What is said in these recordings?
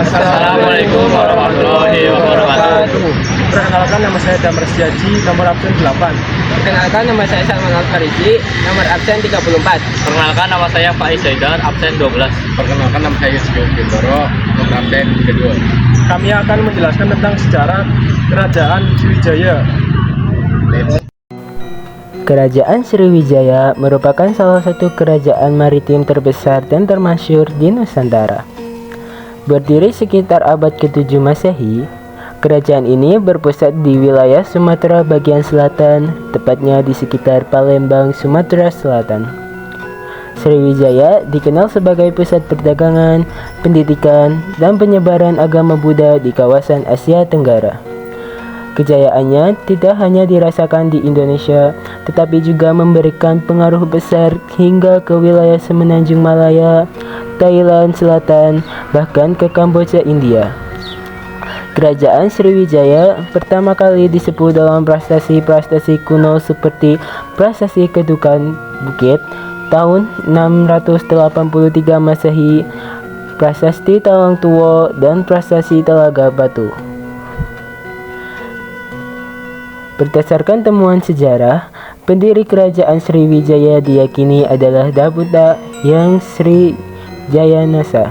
Assalamualaikum warahmatullahi wabarakatuh. Perkenalkan, nama saya Damar Setiaji, nomor absen 8. Perkenalkan, nama saya Salman Al-Farisi, nomor absen 34. Perkenalkan, nama saya Faiz Zaidar, absen 12. Perkenalkan, nama saya Yusuf Bintoro, nomor absen 32. Kami akan menjelaskan tentang sejarah Kerajaan Sriwijaya. Kerajaan Sriwijaya merupakan salah satu kerajaan maritim terbesar dan termasyhur di Nusantara. Berdiri sekitar abad ke-7 Masehi, kerajaan ini berpusat di wilayah Sumatera bagian selatan, tepatnya di sekitar Palembang, Sumatera Selatan. Sriwijaya dikenal sebagai pusat perdagangan, pendidikan, dan penyebaran agama Buddha di kawasan Asia Tenggara. Kejayaannya tidak hanya dirasakan di Indonesia, tetapi juga memberikan pengaruh besar hingga ke wilayah Semenanjung Malaya, Thailand Selatan, bahkan ke Kamboja, India. Kerajaan Sriwijaya pertama kali disebut dalam prasasti-prasasti kuno seperti Prasasti Kedukan Bukit tahun 683 Masehi, Prasasti Talang Tuwo, dan Prasasti Telaga Batu. Berdasarkan temuan sejarah, pendiri kerajaan Sriwijaya diyakini adalah Dabuta yang Sri Jayanasa.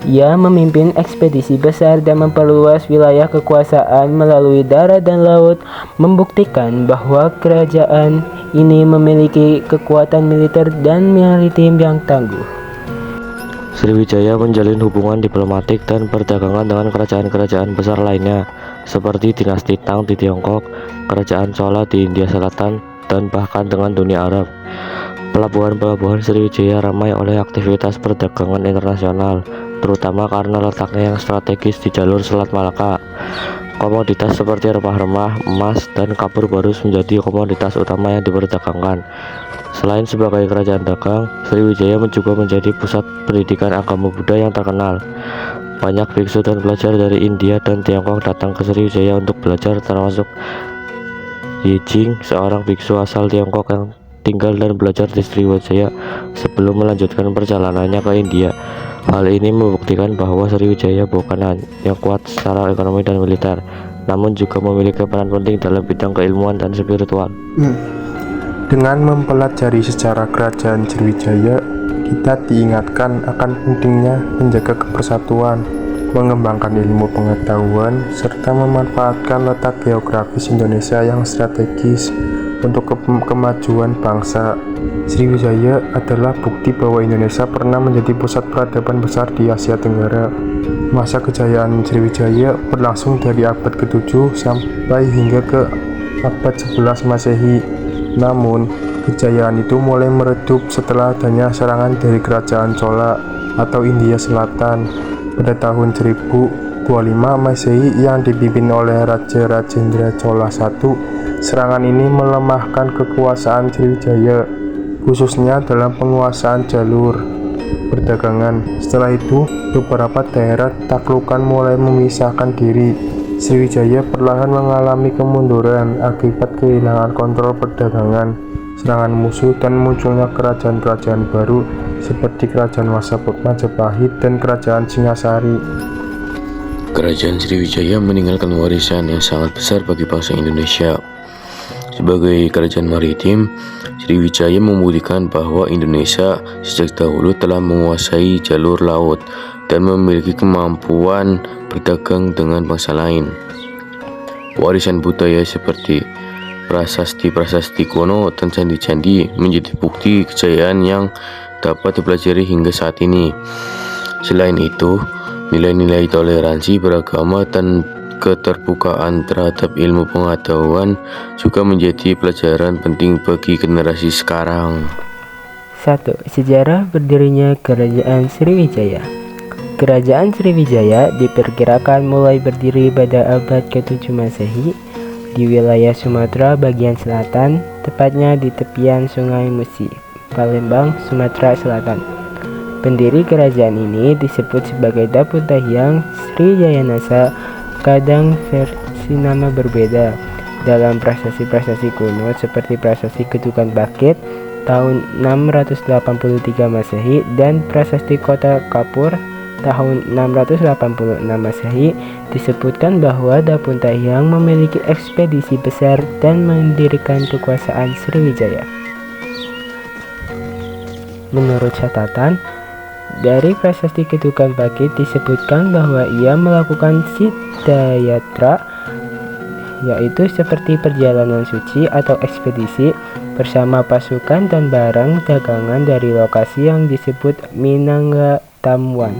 Ia memimpin ekspedisi besar dan memperluas wilayah kekuasaan melalui darat dan laut, membuktikan bahwa kerajaan ini memiliki kekuatan militer dan maritim yang tangguh. Sriwijaya menjalin hubungan diplomatik dan perdagangan dengan kerajaan-kerajaan besar lainnya, seperti dinasti Tang di Tiongkok, kerajaan Chola di India Selatan, dan bahkan dengan dunia Arab. Pelabuhan-pelabuhan Sriwijaya ramai oleh aktivitas perdagangan internasional, terutama karena letaknya yang strategis di jalur Selat Malaka. Komoditas seperti remah-remah, emas, dan kapur barus menjadi komoditas utama yang diperdagangkan. Selain sebagai kerajaan dagang, Sriwijaya juga menjadi pusat pendidikan agama Buddha yang terkenal. Banyak biksu dan pelajar dari India dan Tiongkok datang ke Sriwijaya untuk belajar, termasuk Yijing, seorang biksu asal Tiongkok yang tinggal dan belajar di Sriwijaya sebelum melanjutkan perjalanannya ke India. Hal ini membuktikan bahwa Sriwijaya bukan hanya kuat secara ekonomi dan militer, namun juga memiliki peran penting dalam bidang keilmuan dan spiritual. Dengan mempelajari sejarah kerajaan Sriwijaya, kita diingatkan akan pentingnya menjaga kepersatuan, mengembangkan ilmu pengetahuan, serta memanfaatkan letak geografis Indonesia yang strategis untuk kemajuan bangsa. Sriwijaya adalah bukti bahwa Indonesia pernah menjadi pusat peradaban besar di Asia Tenggara. Masa kejayaan Sriwijaya berlangsung dari abad ke-7 sampai hingga ke abad 11 Masehi. Namun, kejayaan itu mulai meredup setelah adanya serangan dari kerajaan Chola atau India Selatan pada tahun 1025 Masehi yang dipimpin oleh Raja Rajendra Chola I. Serangan ini melemahkan kekuasaan Sriwijaya, khususnya dalam penguasaan jalur perdagangan. Setelah itu, beberapa daerah taklukan mulai memisahkan diri. Sriwijaya perlahan mengalami kemunduran akibat kehilangan kontrol perdagangan, serangan musuh, dan munculnya kerajaan-kerajaan baru seperti Kerajaan Majapahit dan Kerajaan Singasari. Kerajaan Sriwijaya meninggalkan warisan yang sangat besar bagi bangsa Indonesia. Sebagai kerajaan maritim, Sriwijaya membuktikan bahwa Indonesia sejak dahulu telah menguasai jalur laut dan memiliki kemampuan berdagang dengan bangsa lain. Warisan budaya seperti prasasti-prasasti kuno dan candi-candi menjadi bukti kejayaan yang dapat dipelajari hingga saat ini. Selain itu, nilai-nilai toleransi beragama dan keterbukaan terhadap ilmu pengetahuan juga menjadi pelajaran penting bagi generasi sekarang. 1. Sejarah berdirinya Kerajaan Sriwijaya. Kerajaan Sriwijaya diperkirakan mulai berdiri pada abad ke-7 Masehi di wilayah Sumatera bagian selatan, tepatnya di tepian Sungai Musi, Palembang, Sumatera Selatan. Pendiri kerajaan ini disebut sebagai Dabuta Hyang Sri Jayanasa. Kadang versi nama berbeda dalam prasasti-prasasti kuno seperti Prasasti Kedukan Bukit tahun 683 Masehi dan Prasasti Kota Kapur tahun 686 Masehi disebutkan bahwa Dapuntahyang memiliki ekspedisi besar dan mendirikan kekuasaan Sriwijaya. Menurut catatan dari Prasasti Ketukan Bukit disebutkan bahwa ia melakukan sidayatra, yaitu seperti perjalanan suci atau ekspedisi bersama pasukan dan barang dagangan dari lokasi yang disebut Minanggatamwan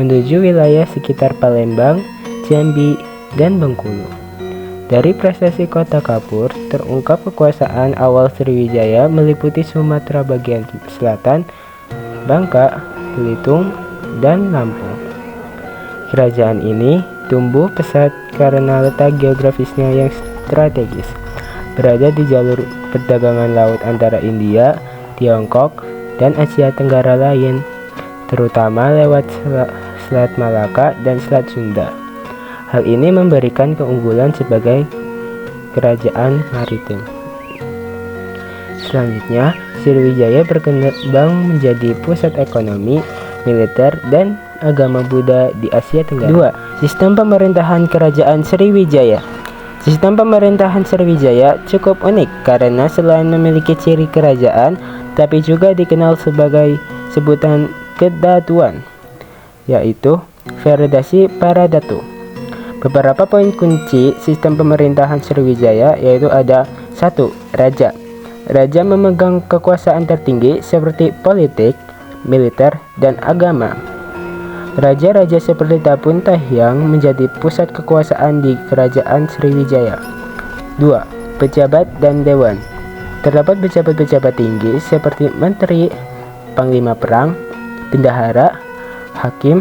menuju wilayah sekitar Palembang, Jambi, dan Bengkulu. Dari prasasti Kota Kapur terungkap kekuasaan awal Sriwijaya meliputi Sumatera bagian selatan, Bangka, Belitung, dan Lampung. Kerajaan ini tumbuh pesat karena letak geografisnya yang strategis, berada di jalur perdagangan laut antara India, Tiongkok, dan Asia Tenggara lain, terutama lewat Selat Malaka dan Selat Sunda. Hal ini memberikan keunggulan sebagai kerajaan maritim. Selanjutnya, Sriwijaya berkembang menjadi pusat ekonomi, militer, dan agama Buddha di Asia Tenggara. 2. Sistem pemerintahan Kerajaan Sriwijaya. Sistem pemerintahan Sriwijaya cukup unik karena selain memiliki ciri kerajaan, tapi juga dikenal sebagai sebutan kedatuan, yaitu Federasi para Datu. Beberapa poin kunci sistem pemerintahan Sriwijaya yaitu ada 1. Raja. Raja memegang kekuasaan tertinggi seperti politik, militer, dan agama. Raja-raja seperti Dapuntahyang menjadi pusat kekuasaan di kerajaan Sriwijaya. 2. Pejabat dan Dewan. Terdapat pejabat-pejabat tinggi seperti Menteri, Panglima Perang, Bendahara, Hakim,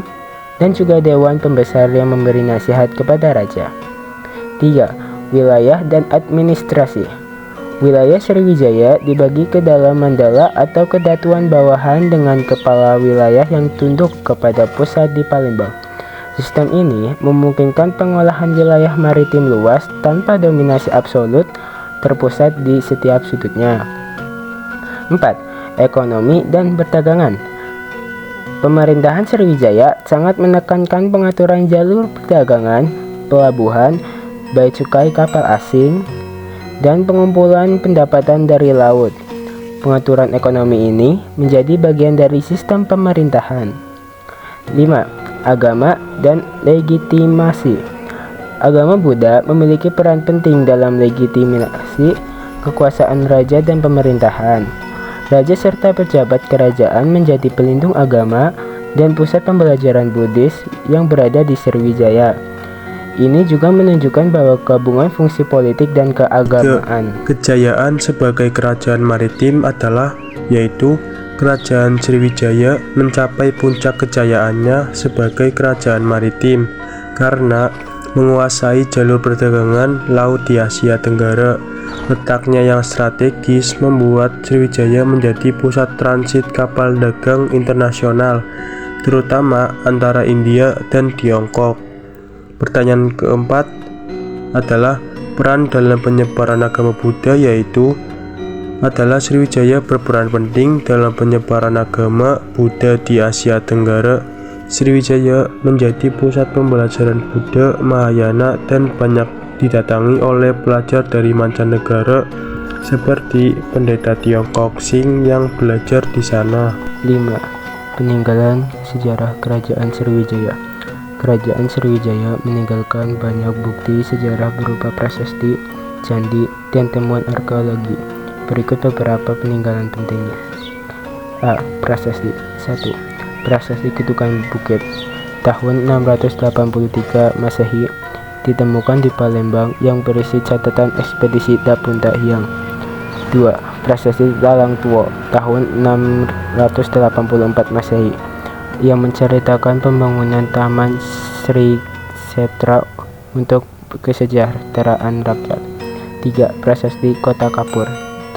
dan juga Dewan Pembesar yang memberi nasihat kepada Raja. 3. Wilayah dan administrasi. Wilayah Sriwijaya dibagi ke dalam mandala atau kedatuan bawahan dengan kepala wilayah yang tunduk kepada pusat di Palembang. Sistem ini memungkinkan pengolahan wilayah maritim luas tanpa dominasi absolut terpusat di setiap sudutnya. 4. Ekonomi dan perdagangan. Pemerintahan Sriwijaya sangat menekankan pengaturan jalur perdagangan, pelabuhan, bea cukai kapal asing, dan pengumpulan pendapatan dari laut. Pengaturan ekonomi ini menjadi bagian dari sistem pemerintahan. 5. Agama dan legitimasi. Agama Buddha memiliki peran penting dalam legitimasi kekuasaan raja dan pemerintahan. Raja serta pejabat kerajaan menjadi pelindung agama dan pusat pembelajaran Buddhis yang berada di Sriwijaya. Ini juga menunjukkan bahwa gabungan fungsi politik dan keagamaan. Kejayaan sebagai kerajaan maritim adalah yaitu Kerajaan Sriwijaya mencapai puncak kejayaannya sebagai kerajaan maritim karena menguasai jalur perdagangan laut di Asia Tenggara. Letaknya yang strategis membuat Sriwijaya menjadi pusat transit kapal dagang internasional, terutama antara India dan Tiongkok. Pertanyaan keempat adalah peran dalam penyebaran agama Buddha, yaitu adalah Sriwijaya berperan penting dalam penyebaran agama Buddha di Asia Tenggara. Sriwijaya menjadi pusat pembelajaran Buddha Mahayana dan banyak didatangi oleh pelajar dari mancanegara seperti pendeta Tiongkok Sing yang belajar di sana. 5. Peninggalan sejarah Kerajaan Sriwijaya. Kerajaan Sriwijaya meninggalkan banyak bukti sejarah berupa prasasti, candi, dan temuan arkeologi. Berikut beberapa peninggalan pentingnya. A. Prasasti. 1. Prasasti Ketukan Bukit tahun 683 Masehi ditemukan di Palembang yang berisi catatan ekspedisi Dapuntahyang. 2. Prasasti Lalang Tuo tahun 684 Masehi yang menceritakan pembangunan Taman Sri Setra untuk kesejahteraan rakyat. 3. Prasasti Kota Kapur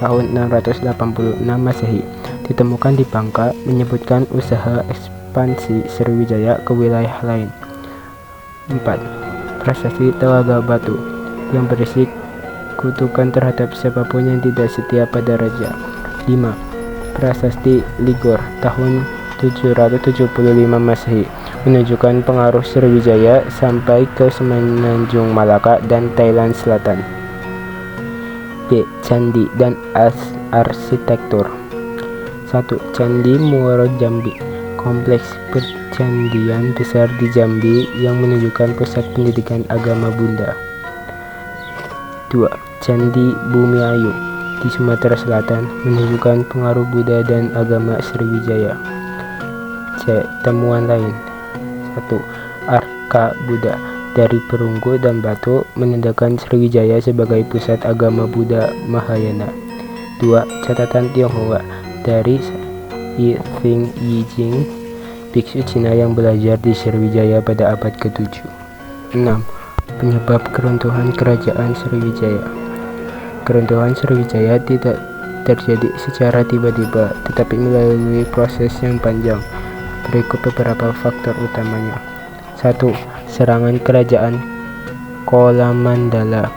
tahun 686 Masehi ditemukan di Bangka menyebutkan usaha ekspansi Sriwijaya ke wilayah lain. 4. Prasasti Telaga Batu yang berisi kutukan terhadap siapapun yang tidak setia pada raja. 5. Prasasti Ligor tahun 775 Masehi menunjukkan pengaruh Sriwijaya sampai ke Semenanjung Malaka dan Thailand Selatan. B. Candi dan arsitektur. 1. Candi Muaro Jambi, kompleks percandian besar di Jambi yang menunjukkan pusat pendidikan agama Bunda. 2. Candi Bumi Ayu di Sumatera Selatan menunjukkan pengaruh Buddha dan agama Sriwijaya. C. Temuan lain. 1. Arka Buddha dari perunggu dan batu menandakan Sriwijaya sebagai pusat agama Buddha Mahayana. 2. Catatan Tionghoa dari Yi Feng Yijing, biksu Cina yang belajar di Sriwijaya pada abad ke-7. 6. Penyebab keruntuhan kerajaan Sriwijaya. Keruntuhan Sriwijaya tidak terjadi secara tiba-tiba, tetapi melalui proses yang panjang. Berikut beberapa faktor utamanya. 1. Serangan kerajaan Kolamandala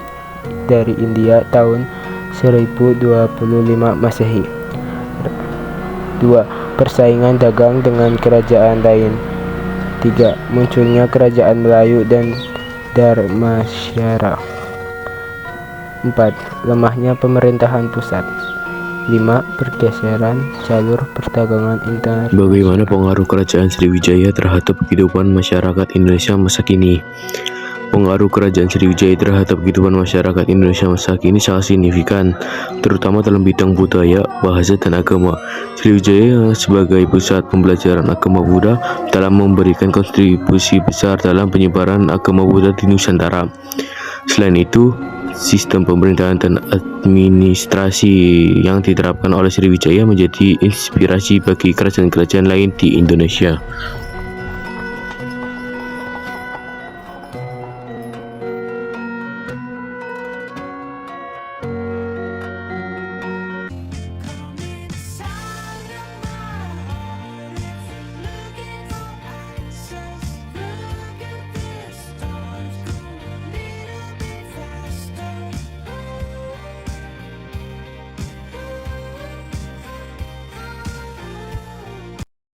dari India tahun 1025 Masehi. 2. Persaingan dagang dengan kerajaan lain. 3. Munculnya kerajaan Melayu dan Dharmasyara. 4. Lemahnya pemerintahan pusat. 5. Pergeseran jalur perdagangan internasional. Bagaimana pengaruh kerajaan Sriwijaya terhadap kehidupan masyarakat Indonesia masa kini? Pengaruh kerajaan Sriwijaya terhadap kehidupan masyarakat Indonesia masa kini sangat signifikan, terutama dalam bidang budaya, bahasa, dan agama. Sriwijaya sebagai pusat pembelajaran agama Buddha telah memberikan kontribusi besar dalam penyebaran agama Buddha di Nusantara. Selain itu, sistem pemerintahan dan administrasi yang diterapkan oleh Sriwijaya menjadi inspirasi bagi kerajaan-kerajaan lain di Indonesia.